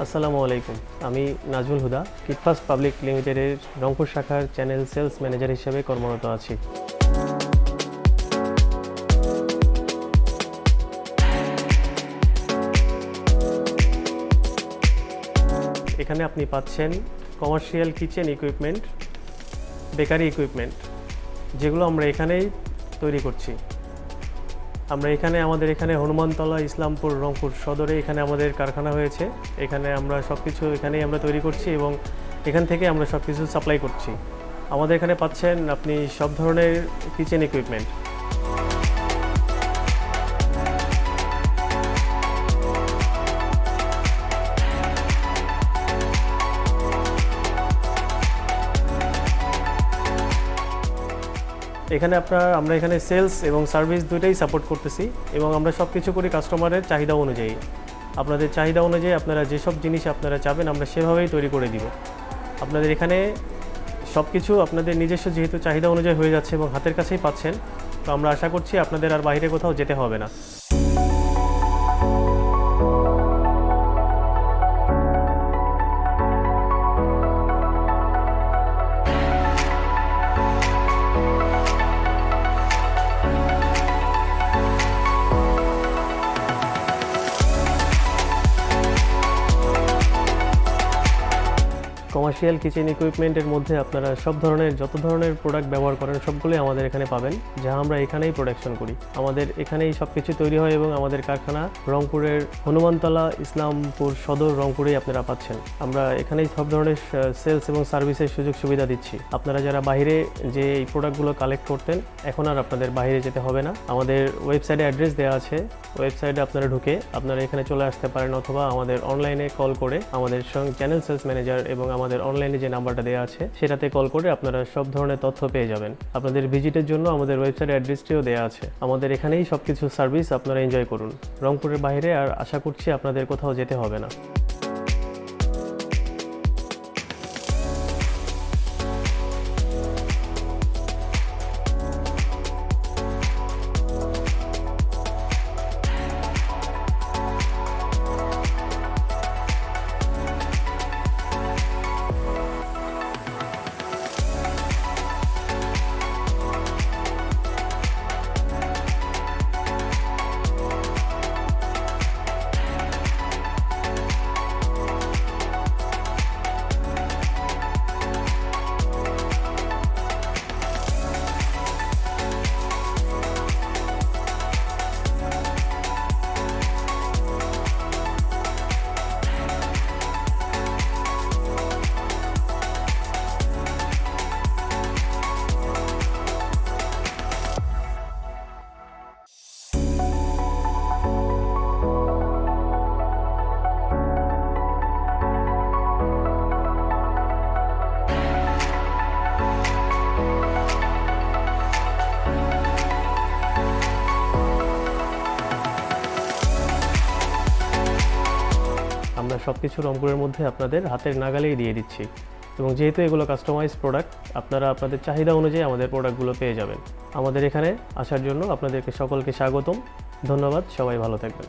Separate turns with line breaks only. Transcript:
আসসালামু আলাইকুম। আমি নাজমুল হুদা কিটফাস্ট পাবলিক লিমিটেডের রংপুর শাখার চ্যানেল সেলস ম্যানেজার হিসেবে কর্মরত আছি। এখানে আপনি পাচ্ছেন commercial kitchen equipment, bakery equipment, যেগুলো আমরা এখানেই তৈরি করছি। আমাদের এখানে হনুমানতলা, ইসলামপুর, রংপুর সদরে এখানে আমাদের কারখানা হয়েছে। এখানে আমরা সব কিছু এখানেই আমরা তৈরি করছি এবং এখান থেকে আমরা সব কিছু সাপ্লাই করছি। আমাদের এখানে পাচ্ছেন আপনি সব ধরনের কিচেন ইকুইপমেন্ট। আমরা এখানে সেলস এবং সার্ভিস দুইটাই সাপোর্ট করতেছি এবং আমরা সব কিছু করি কাস্টমারের চাহিদা অনুযায়ী। আপনাদের চাহিদা অনুযায়ী আপনারা যেসব জিনিস আপনারা চাবেন আমরা সেভাবেই তৈরি করে দিব। আপনাদের এখানে সব কিছু আপনাদের নিজস্ব যেহেতু চাহিদা অনুযায়ী হয়ে যাচ্ছে এবং হাতের কাছেই পাচ্ছেন, তো আমরা আশা করছি আপনাদের আর বাইরে কোথাও যেতে হবে না। কমার্শিয়াল কিচেন ইকুইপমেন্টের মধ্যে আপনারা যত ধরনের প্রোডাক্ট ব্যবহার করেন সবগুলোই আমাদের এখানে পাবেন, যা আমরা এখানেই প্রোডাকশন করি। আমাদের এখানেই সব কিছু তৈরি হয় এবং আমাদের কারখানা রংপুরের হনুমানতলা, ইসলামপুর সদর, রংপুরেই আপনারা পাচ্ছেন। আমরা এখানেই সব ধরনের সেলস এবং সার্ভিসের সুযোগ সুবিধা দিচ্ছি। আপনারা যারা বাইরে যে এই প্রোডাক্টগুলো কালেক্ট করতেন, এখন আর আপনাদের বাইরে যেতে হবে না। আমাদের ওয়েবসাইটে অ্যাড্রেস দেওয়া আছে, ওয়েবসাইটে আপনারা ঢুকে আপনারা এখানে চলে আসতে পারেন, অথবা আমাদের অনলাইনে কল করে আমাদের সঙ্গে চ্যানেল সেলস ম্যানেজার এবং আমাদের অনলাইনে যে নাম্বারটা দেওয়া আছে সেটাতে কল করে আপনারা সব ধরনের তথ্য পেয়ে যাবেন। আপনাদের ভিজিটের জন্য আমাদের ওয়েবসাইটে অ্যাড্রেসটিও দেওয়া আছে। আমাদের এখানেই সবকিছু সার্ভিস আপনারা এনজয় করুন। রংপুরের বাইরে আর আশা করছি আপনাদের কোথাও যেতে হবে না। আমরা সব কিছু রংপুরের মধ্যে আপনাদের হাতের নাগালেই দিয়ে দিচ্ছি এবং যেহেতু এগুলো কাস্টমাইজ প্রোডাক্ট, আপনারা আপনাদের চাহিদা অনুযায়ী আমাদের প্রোডাক্টগুলো পেয়ে যাবেন। আমাদের এখানে আসার জন্য আপনাদেরকে সকলকে স্বাগতম। ধন্যবাদ, সবাই ভালো থাকবেন।